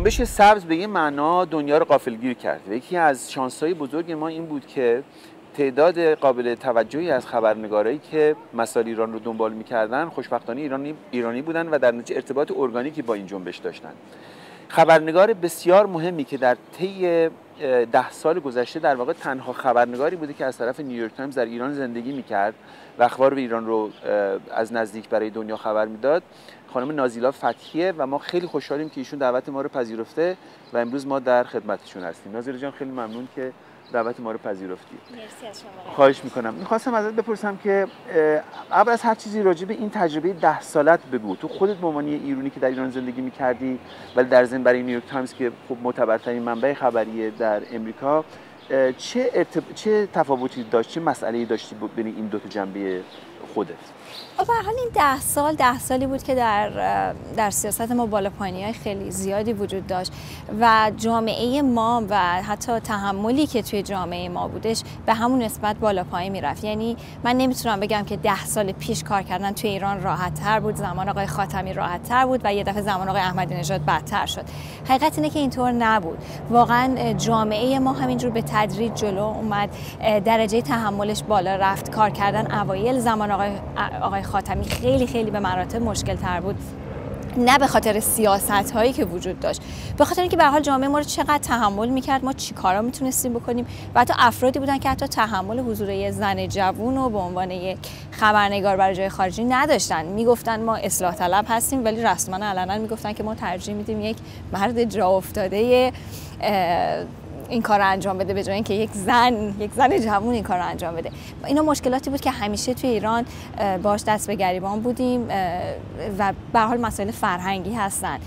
جنبش سبز به یه معنا دنیا رو غافلگیر کرد. یکی از شانس‌های بزرگ ما این بود که تعداد قابل توجهی از خبرنگارایی که مسائل ایران رو دنبال می‌کردن خوشبختانه ایرانی بودن و در نتیجه ارتباط ارگانیکی با این جنبش داشتن. خبرنگار بسیار مهمی که در طی 10 سال گذشته در واقع تنها خبرنگاری بوده که از طرف نیویورک تایمز در ایران زندگی می‌کرد و اخبار ایران رو از نزدیک برای دنیا خبر میداد، خانم نازیلا فتحیه و ما خیلی خوشحالیم که ایشون دعوت ما رو پذیرفته و امروز ما در خدمتشون هستیم. نازیلا جان خیلی ممنون که دعوت ما رو پذیرفتی. مرسی از شما. خواهش میکنم. میخواستم ازت بپرسم که قبل از هر چیزی راجع به این تجربه 10 سالت بگو. تو خودت به عنوان ایرانی که در ایران زندگی میکردی ولی در ضمن برای نیویورک تایمز که خب معتبرترین منبع خبریه در امریکا، چه تفاوتی داشت، چه مسئله‌ای داشتی بین این دو تا جنبه خودت؟ به هر حال این 10 سالی بود که در سیاست ما بالا پایینی‌های خیلی زیادی وجود داشت و جامعه ما و حتی تحملی که توی جامعه ما بودش به همون نسبت بالا پایین میرفت. یعنی من نمیتونم بگم که 10 سال پیش کار کردن توی ایران راحت تر بود، زمان آقای خاتمی راحت تر بود و یه دفعه زمان آقای احمدی نژاد بدتر شد. حقیقت اینه که اینطور نبود. واقعا جامعه ما همینجور به تدریج جلو اومد، درجه تحملش بالا رفت. کار کردن اوایل زمان آقای خاتمی خیلی به مراتب مشکل تر بود، نه به خاطر سیاست هایی که وجود داشت، به خاطر اینکه به هر حال جامعه ما رو چقدر تحمل میکرد، ما چی کارا میتونستیم بکنیم و حتی افرادی بودن که حتی تحمل حضور یه زن جوون رو به عنوان یک خبرنگار برای جای خارجی نداشتن. میگفتن ما اصلاح طلب هستیم ولی رسما علنا میگفتن که ما ترجیح میدیم یک مرد جا افتاده این کار رو انجام بده به جای اینکه یک زن جوان این کار رو انجام بده. اینا مشکلاتی بود که همیشه توی ایران باش دست به گریبان بودیم و به هر حال مسائل فرهنگی هستن،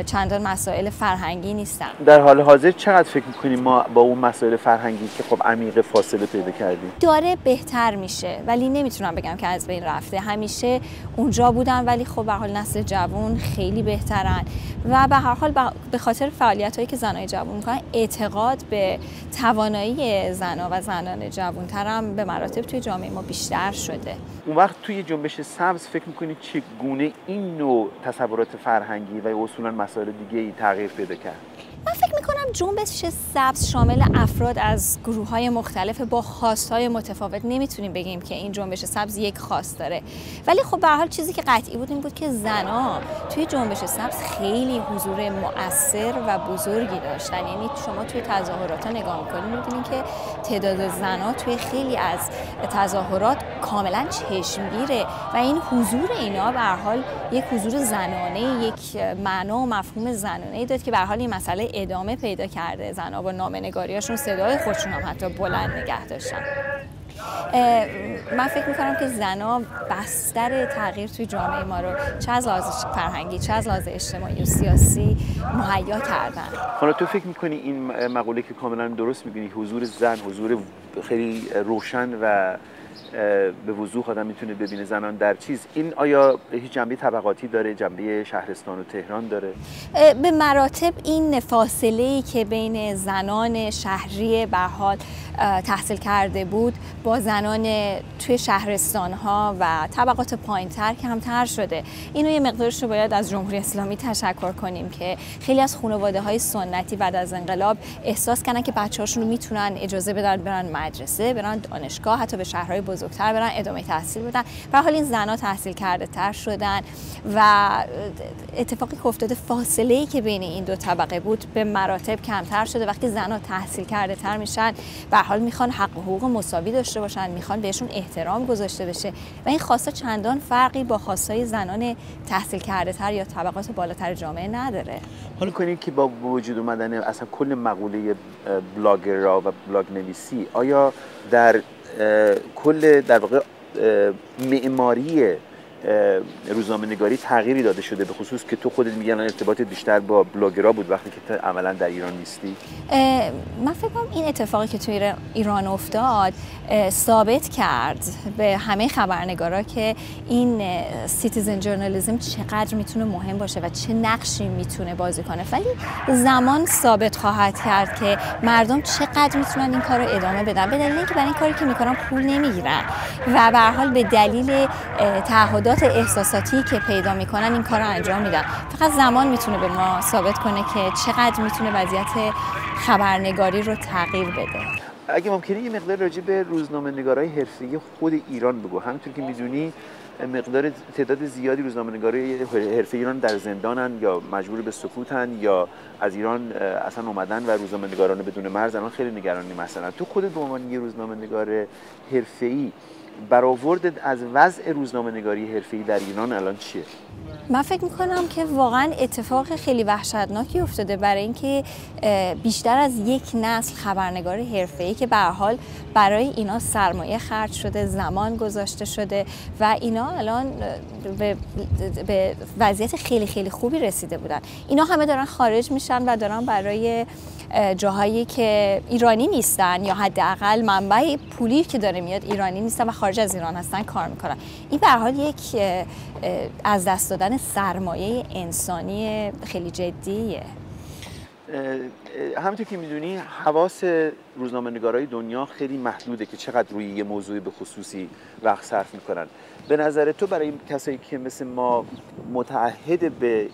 چندان مسائل فرهنگی نیستن. در حال حاضر چقدر فکر می‌کنیم ما با اون مسائل فرهنگی که خب عمیق فاصله پیدا کردیم؟ داره بهتر میشه ولی نمیتونم بگم که از بین رفته. همیشه اونجا بودن ولی خب به هر حال نسل جوان خیلی بهترن و به هر حال به خاطر فعالیتایی که زنای جوان میکنن اعتقاد به توانایی زنا و زنان جوان‌تر هم به مراتب توی جامعه ما بیشتر شده. اون وقت توی جنبش سبز فکر می‌کنید چگونه این نوع تصورات فرهنگی و اصولاً مسائل دیگه‌ای تغییر پیدا کرد؟ من فکر میکنم جنبش سبز شامل افراد از گروه‌های مختلف با خواست‌های متفاوت. نمیتونیم بگیم که این جنبش سبز یک خواست داره، ولی خب به هر حال چیزی که قطعی بود این بود که زن‌ها توی جنبش سبز خیلی حضور مؤثر و بزرگی داشتن. یعنی شما توی تظاهرات نگاه می‌کنید می‌بینید که تعداد زن‌ها توی خیلی از تظاهرات کاملا چشمگیره و این حضور اینا به هر حال یک حضور زنانه، یک معنا و مفهوم زنانه‌ای داد که به هر حال این مسئله ادامه پیدا کرده. زن‌ها با نامه‌نگاری‌هاشون صدای خودشون هم حتی بلند نگه داشتن. من فکر می‌کنم که زن‌ها بستر تغییر توی جامعه ما رو چه از لحاظ فرهنگی چه از لحاظ اجتماعی و سیاسی مهیا کردن. حالا تو فکر می‌کنی این مقوله که کاملا درست می‌گی، حضور زن حضور خیلی روشن و به وضوح آدم میتونه ببینه زنان در چیز، این آیا هیچ جنبه طبقاتی داره، جنبه شهرستان و تهران داره؟ به مراتب این فاصله‌ای که بین زنان شهری به حال تحصیل کرده بود با زنان توی شهرستان‌ها و طبقات پایین‌تر کمتر شده. اینو یه مقدارش رو باید از جمهوری اسلامی تشکر کنیم که خیلی از خانواده‌های سنتی بعد از انقلاب احساس کردن که بچه‌هاشون رو میتونن اجازه بدن برن مدرسه، برن دانشگاه، حتی به شهرهای بزرگتر برن ادامه تحصیل بدن. به هر حال این زن‌ها تحصیل کرده تر شدن و اتفاقی که افتاده فاصله‌ای که بین این دو طبقه بود به مراتب کمتر شده. وقتی زن‌ها تحصیل کرده تر میشن به هر حال میخوان حق و حقوق مساوی داشته باشن، میخوان بهشون احترام گذاشته بشه و این خواستا چندان فرقی با خواستای زنان تحصیل کرده تر یا طبقات بالاتر جامعه نداره. حالا کنید که با وجود اومدن اصلا کل مقوله بلاگرها و بلاگ نویسی، آیا در کل در واقع معماری روزنامه‌نگاری تغییری داده شده، به خصوص که تو خودت میگن ارتباط بیشتر با بلاگرها بود وقتی که عملا در ایران نیستی؟ من فکر کنم این اتفاقی که توی ایران افتاد ثابت کرد به همه خبرنگارا که این سیتیزن ژورنالیسم چقدر میتونه مهم باشه و چه نقشی میتونه بازی کنه، ولی زمان ثابت خواهد کرد که مردم چقدر میتونن این کار رو ادامه بدن، به دلیل اینکه برای این کاری که میکنن پول نمیگیرن و به هر حال به دلیل تعهدات تغییرات احساساتی که پیدا میکنن این کار رو انجام میدن. فقط زمان میتونه به ما ثابت کنه که چقدر میتونه وضعیت خبرنگاری رو تغییر بده. اگه ممکنه یه مقدار راجع به روزنامه‌نگارای حرفه‌ای خود ایران بگو. همونطور که میدونی مقدار تعداد زیادی روزنامه‌نگارای حرفه‌ای ایران در زندانن یا مجبور به سکوتن یا از ایران اصلا اومدن و روزنامه‌نگاران بدون مرز الان خیلی نگرانی. مثلا تو خودت به عنوان یه روزنامه‌نگار حرفه‌ای برآوردت از وضع روزنامه‌نگاری حرفه‌ای در ایران الان چیه؟ من فکر میکنم که واقعا اتفاق خیلی وحشتناکی افتاده برای اینکه بیشتر از یک نسل خبرنگار حرفه‌ای که به هر حال برای اینا سرمایه خرج شده، زمان گذاشته شده و اینا الان به وضعیت خیلی خیلی خوبی رسیده بودن. اینا همه دارن خارج میشن و دارن برای جاهایی که ایرانی نیستن یا حداقل منبع پولی که داره میاد ایرانی نیستن و خارج از ایران هستن کار میکنن. این به هر حال یک از دست دادن سرمایه انسانی خیلی جدیه. همونطور که میدونی حواس روزنامه‌نگارای دنیا خیلی محدوده که چقدر روی یه موضوع به خصوصی وقت صرف میکنن. به نظر تو برای کسایی که مثل ما متعهد به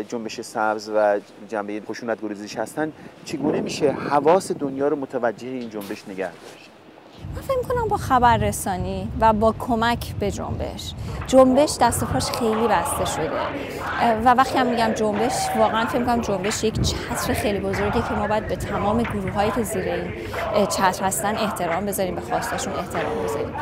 جنبش سبز و جنبه خشونت گریزیش هستن چگونه میشه حواس دنیا رو متوجه این جنبش نگه داشت؟ من فکر می‌کنم با خبررسانی و با کمک به جنبش دست و پاش خیلی بسته شده و وقتی هم میگم جنبش واقعا فکر می‌کنم جنبش یک چتر خیلی بزرگه که ما باید به تمام گروه‌هایی که زیر این چتر هستن احترام بذاریم، به خواستاشون احترام بذاریم.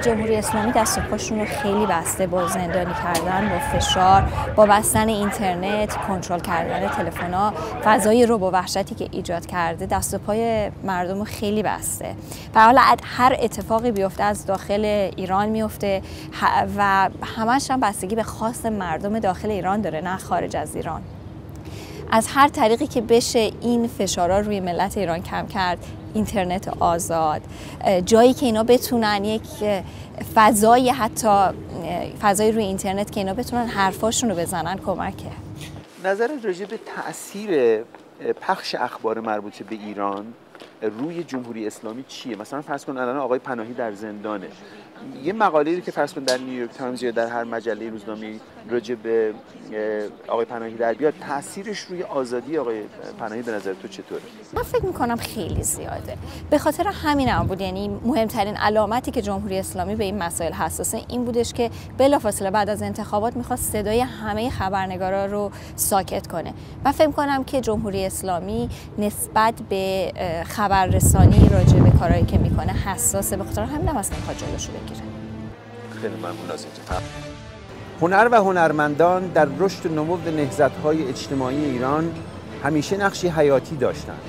جمهوری اسلامی دست و پاشون رو خیلی بسته با زندانی کردن، با فشار، با بستن اینترنت، کنترل کردن تلفن‌ها، فضای رعب و وحشتی که ایجاد کرده دست و پای مردم رو خیلی بسته. به هر حال هر اتفاقی بیفته از داخل ایران میفته و همش هم بستگی به خواست مردم داخل ایران داره، نه خارج از ایران. از هر طریقی که بشه این فشارها روی ملت ایران کم کرد، اینترنت آزاد، جایی که اینا بتونن یک فضای حتی فضای روی اینترنت که اینا بتونن حرفاشون رو بزنن کمکه. نظرت راجع به تأثیر پخش اخبار مربوط به ایران روی جمهوری اسلامی چیه؟ مثلا فرض کن الان آقای پناهی در زندانه، یه مقاله‌ای که فرض کن در نیویورک تایمز یا در هر مجله روزنامه‌ای راجع به آقای پناهی در بیاد، تاثیرش روی آزادی آقای پناهی به نظر تو چطوره؟ من فکر می‌کنم خیلی زیاده. به خاطر همین هم بود، یعنی مهمترین علامتی که جمهوری اسلامی به این مسائل حساسه این بودش که بلافاصله بعد از انتخابات می‌خواست صدای همه خبرنگارا رو ساکت کنه. من فکر می‌کنم که جمهوری اسلامی نسبت به خبررسانی راجع به کارهایی که می‌کنه حساسه، به خاطر همین هم اصلا می‌خواد جلوشو بگیره. خیلی ممنون از اینجا. هنر و هنرمندان در رشد و نمو نهضت‌های اجتماعی ایران همیشه نقشی حیاتی داشتند.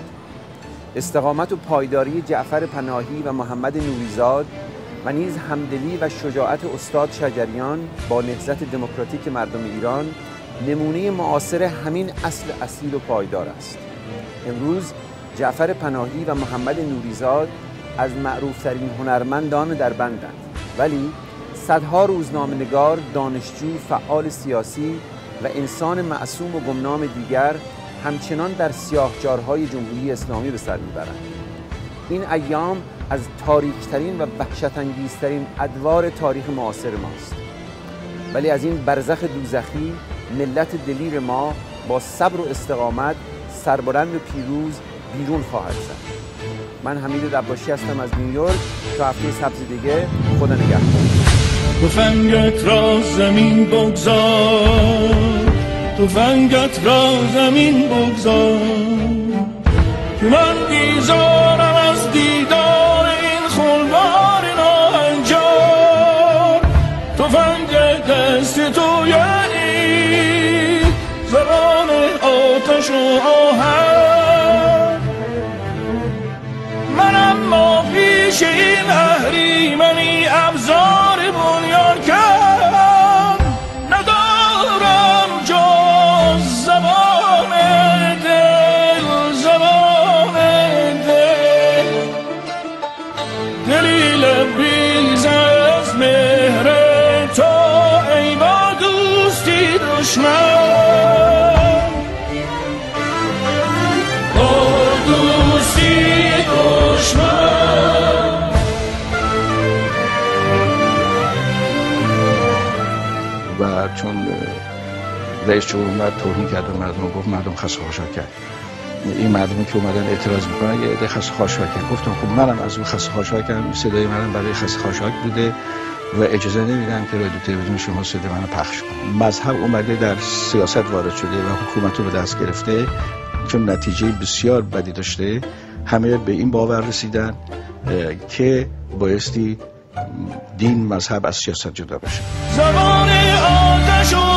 استقامت و پایداری جعفر پناهی و محمد نوریزاد و نیز همدلی و شجاعت استاد شجریان با نهضت دموکراتیک مردم ایران نمونه معاصر همین اصل اصیل و پایدار است. امروز جعفر پناهی و محمد نوریزاد از معروفترین هنرمندان در بندند، ولی صدها روزنامه‌نگار، دانشجو، فعال سیاسی و انسان معصوم و گمنام دیگر همچنان در سیاهچال‌های جمهوری اسلامی به سر میبرند. این ایام از تاریک‌ترین و وحشت‌انگیزترین ادوار تاریخ معاصر ماست، ولی از این برزخ دوزخی ملت دلیر ما با صبر و استقامت سربلند و پیروز بیرون خواهد زد. من حمید عباشی هستم از نیویورک. تا هفته سبز دیگه، خدا نگهدار. تفنگت را زمین بگذار، تفنگت را زمین بگذار، که من بیزارم از دیدار این خونبار ناهنجار. تفنگ دست تو یعنی زبان آتش و آهن، من اما پیش این اهریمنی ابزار بنیان کم ندارم جز زبان دل، زبان دل، دلی لبریز از مهر تو ای با دوستی دشمن. چون رئیس جمهور اومد توهین کرد و مردم گفت مردم خس خاشاک کرد. این مردمی که اومدن اعتراض میکنن یه عده خس خاشاک کرد. گفتم خب منم از اون خس خاشاکم، صدای منم برای خس خاشاک بوده و اجازه نمیدم که رادیو تلویزیون شما صدای منو پخش کنه. مذهب اومده در سیاست وارد شده و حکومت رو به دست گرفته، چون نتیجه بسیار بدی داشته. همه به این باور رسیدن که بایستی دین مذهب از سیاست جدا بشه. زبان آتش و